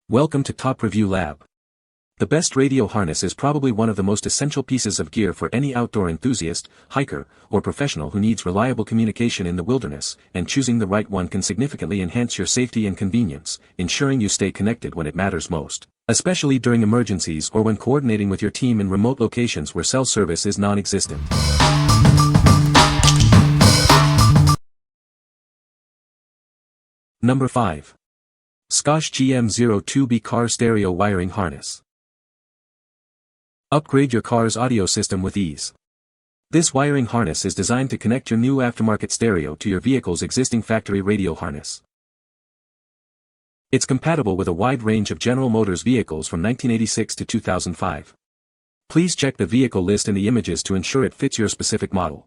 Welcome to Top Review Lab. The best radio harness is probably one of the most essential pieces of gear for any outdoor enthusiast, hiker, or professional who needs reliable communication in the wilderness, and choosing the right one can significantly enhance your safety and convenience, ensuring you stay connected when it matters most, especially during emergencies or when coordinating with your team in remote locations where cell service is non-existent. Number 5. Scosche GM02B Car Stereo Wiring Harness. Upgrade your car's audio system with ease. This wiring harness is designed to connect your new aftermarket stereo to your vehicle's existing factory radio harness. It's compatible with a wide range of General Motors vehicles from 1986 to 2005. Please check the vehicle list in the images to ensure it fits your specific model.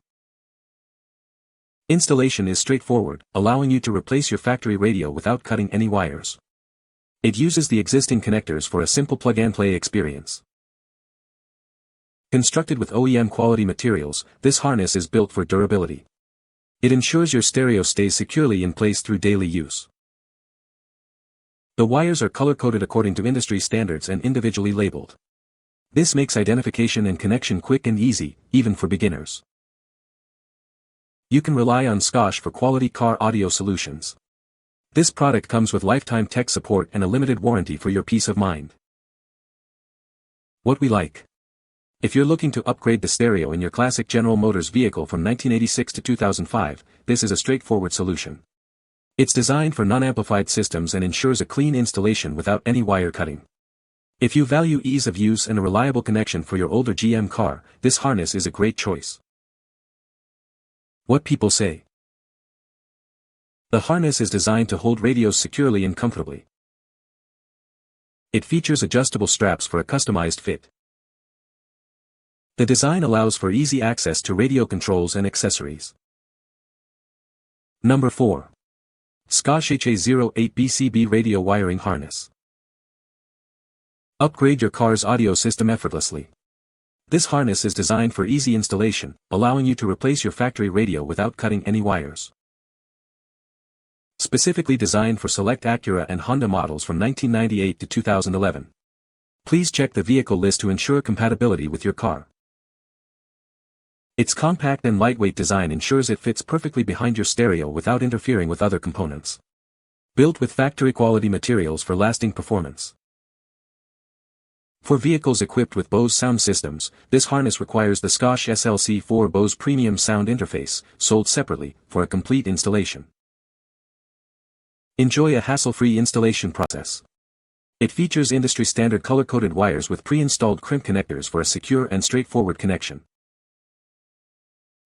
Installation is straightforward, allowing you to replace your factory radio without cutting any wires. It uses the existing connectors for a simple plug-and-play experience. Constructed with OEM quality materials, this harness is built for durability. It ensures your stereo stays securely in place through daily use. The wires are color-coded according to industry standards and individually labeled. This makes identification and connection quick and easy, even for beginners. You can rely on Scosche for quality car audio solutions. This product comes with lifetime tech support and a limited warranty for your peace of mind. What we like. If you're looking to upgrade the stereo in your classic General Motors vehicle from 1986 to 2005, this is a straightforward solution. It's designed for non-amplified systems and ensures a clean installation without any wire cutting. If you value ease of use and a reliable connection for your older GM car, this harness is a great choice. What people say. The harness is designed to hold radios securely and comfortably. It features adjustable straps for a customized fit. The design allows for easy access to radio controls and accessories. Number 4. Scosche HA08BCB Radio Wiring Harness. Upgrade your car's audio system effortlessly. This harness is designed for easy installation, allowing you to replace your factory radio without cutting any wires. Specifically designed for select Acura and Honda models from 1998 to 2011. Please check the vehicle list to ensure compatibility with your car. Its compact and lightweight design ensures it fits perfectly behind your stereo without interfering with other components. Built with factory-quality materials for lasting performance. For vehicles equipped with Bose sound systems, this harness requires the Scosche SLC4 Bose Premium Sound Interface, sold separately, for a complete installation. Enjoy a hassle-free installation process. It features industry-standard color-coded wires with pre-installed crimp connectors for a secure and straightforward connection.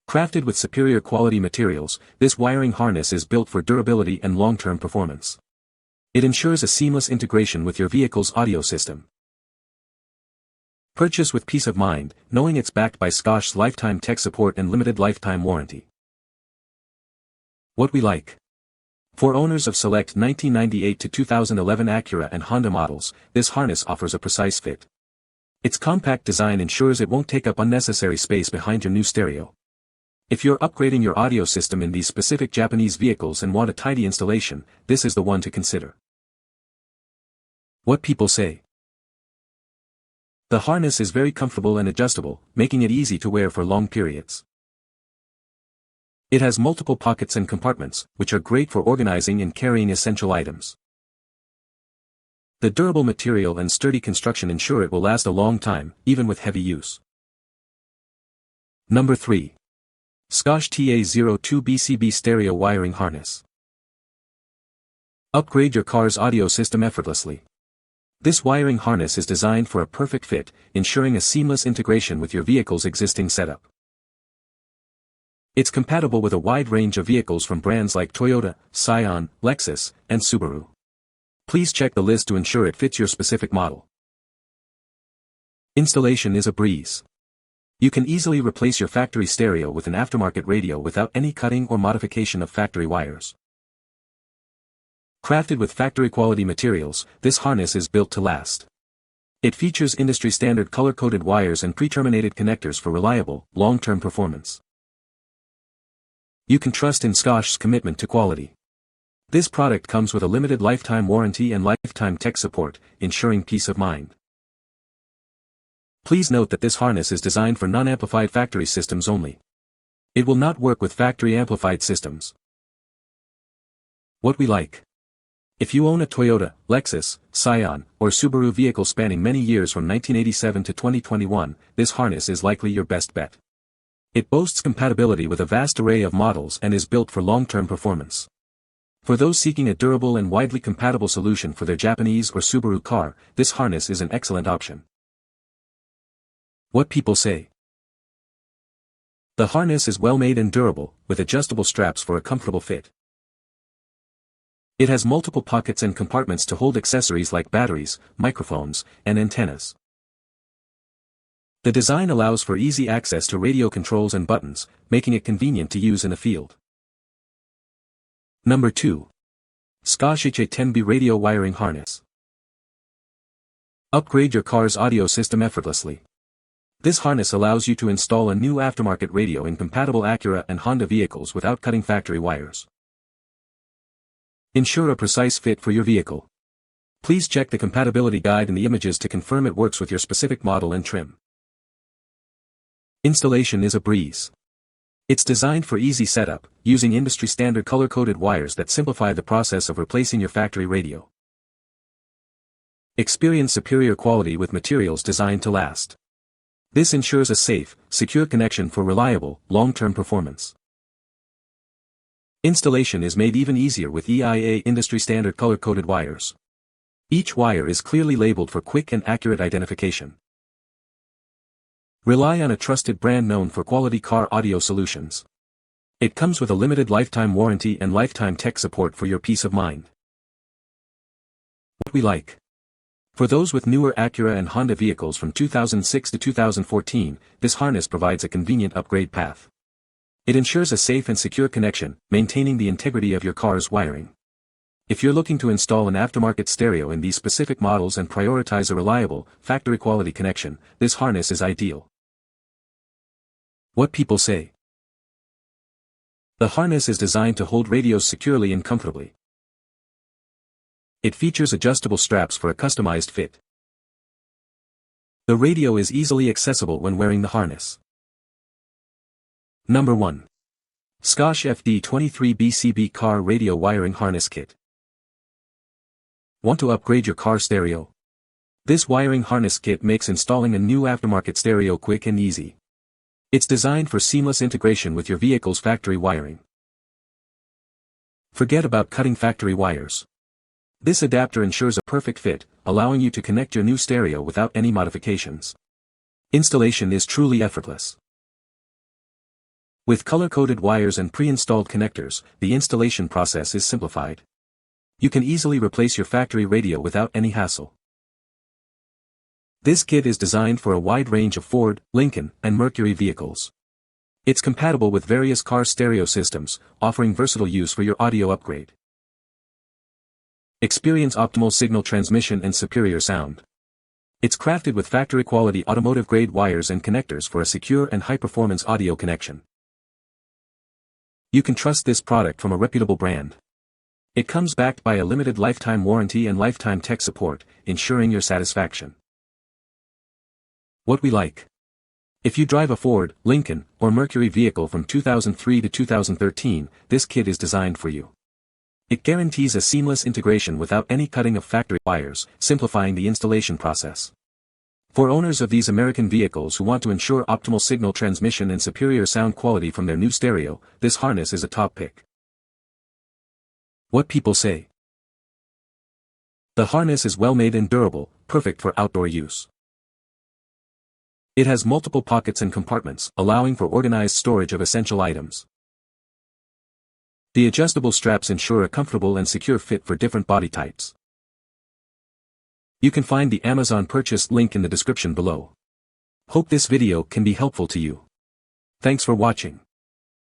Crafted with superior quality materials, this wiring harness is built for durability and long-term performance. It ensures a seamless integration with your vehicle's audio system. Purchase with peace of mind, knowing it's backed by Scosche's lifetime tech support and limited lifetime warranty. What we like. For owners of select 1998 to 2011 Acura and Honda models, this harness offers a precise fit. Its compact design ensures it won't take up unnecessary space behind your new stereo. If you're upgrading your audio system in these specific Japanese vehicles and want a tidy installation, this is the one to consider. What people say. The harness is very comfortable and adjustable, making it easy to wear for long periods. It has multiple pockets and compartments, which are great for organizing and carrying essential items. The durable material and sturdy construction ensure it will last a long time, even with heavy use. Number 3. Scosche TA02BCB Stereo Wiring Harness. Upgrade your car's audio system effortlessly. This wiring harness is designed for a perfect fit, ensuring a seamless integration with your vehicle's existing setup. It's compatible with a wide range of vehicles from brands like Toyota, Scion, Lexus, and Subaru. Please check the list to ensure it fits your specific model. Installation is a breeze. You can easily replace your factory stereo with an aftermarket radio without any cutting or modification of factory wires. Crafted with factory-quality materials, this harness is built to last. It features industry-standard color-coded wires and pre-terminated connectors for reliable, long-term performance. You can trust in Scosche's commitment to quality. This product comes with a limited lifetime warranty and lifetime tech support, ensuring peace of mind. Please note that this harness is designed for non-amplified factory systems only. It will not work with factory amplified systems. What we like. If you own a Toyota, Lexus, Scion, or Subaru vehicle spanning many years from 1987 to 2021, this harness is likely your best bet. It boasts compatibility with a vast array of models and is built for long-term performance. For those seeking a durable and widely compatible solution for their Japanese or Subaru car, this harness is an excellent option. What people say. The harness is well made and durable, with adjustable straps for a comfortable fit. It has multiple pockets and compartments to hold accessories like batteries, microphones, and antennas. The design allows for easy access to radio controls and buttons, making it convenient to use in the field. Number 2. Scosche 10B Radio Wiring Harness. Upgrade your car's audio system effortlessly. This harness allows you to install a new aftermarket radio in compatible Acura and Honda vehicles without cutting factory wires. Ensure a precise fit for your vehicle. Please check the compatibility guide in the images to confirm it works with your specific model and trim. Installation is a breeze. It's designed for easy setup, using industry-standard color-coded wires that simplify the process of replacing your factory radio. Experience superior quality with materials designed to last. This ensures a safe, secure connection for reliable, long-term performance. Installation is made even easier with EIA industry-standard color-coded wires. Each wire is clearly labeled for quick and accurate identification. Rely on a trusted brand known for quality car audio solutions. It comes with a limited lifetime warranty and lifetime tech support for your peace of mind. What we like. For those with newer Acura and Honda vehicles from 2006 to 2014, this harness provides a convenient upgrade path. It ensures a safe and secure connection, maintaining the integrity of your car's wiring. If you're looking to install an aftermarket stereo in these specific models and prioritize a reliable, factory-quality connection, this harness is ideal. What people say. The harness is designed to hold radios securely and comfortably. It features adjustable straps for a customized fit. The radio is easily accessible when wearing the harness. Number 1. Scosche FD23 BCB Car Radio Wiring Harness Kit. Want to upgrade your car stereo? This wiring harness kit makes installing a new aftermarket stereo quick and easy. It's designed for seamless integration with your vehicle's factory wiring. Forget about cutting factory wires. This adapter ensures a perfect fit, allowing you to connect your new stereo without any modifications. Installation is truly effortless. With color-coded wires and pre-installed connectors, the installation process is simplified. You can easily replace your factory radio without any hassle. This kit is designed for a wide range of Ford, Lincoln, and Mercury vehicles. It's compatible with various car stereo systems, offering versatile use for your audio upgrade. Experience optimal signal transmission and superior sound. It's crafted with factory-quality automotive-grade wires and connectors for a secure and high-performance audio connection. You can trust this product from a reputable brand. It comes backed by a limited lifetime warranty and lifetime tech support, ensuring your satisfaction. What we like. If you drive a Ford, Lincoln, or Mercury vehicle from 2003 to 2013, this kit is designed for you. It guarantees a seamless integration without any cutting of factory wires, simplifying the installation process. For owners of these American vehicles who want to ensure optimal signal transmission and superior sound quality from their new stereo, this harness is a top pick. What people say. The harness is well made and durable, perfect for outdoor use. It has multiple pockets and compartments, allowing for organized storage of essential items. The adjustable straps ensure a comfortable and secure fit for different body types. You can find the Amazon purchase link in the description below. Hope this video can be helpful to you. Thanks for watching.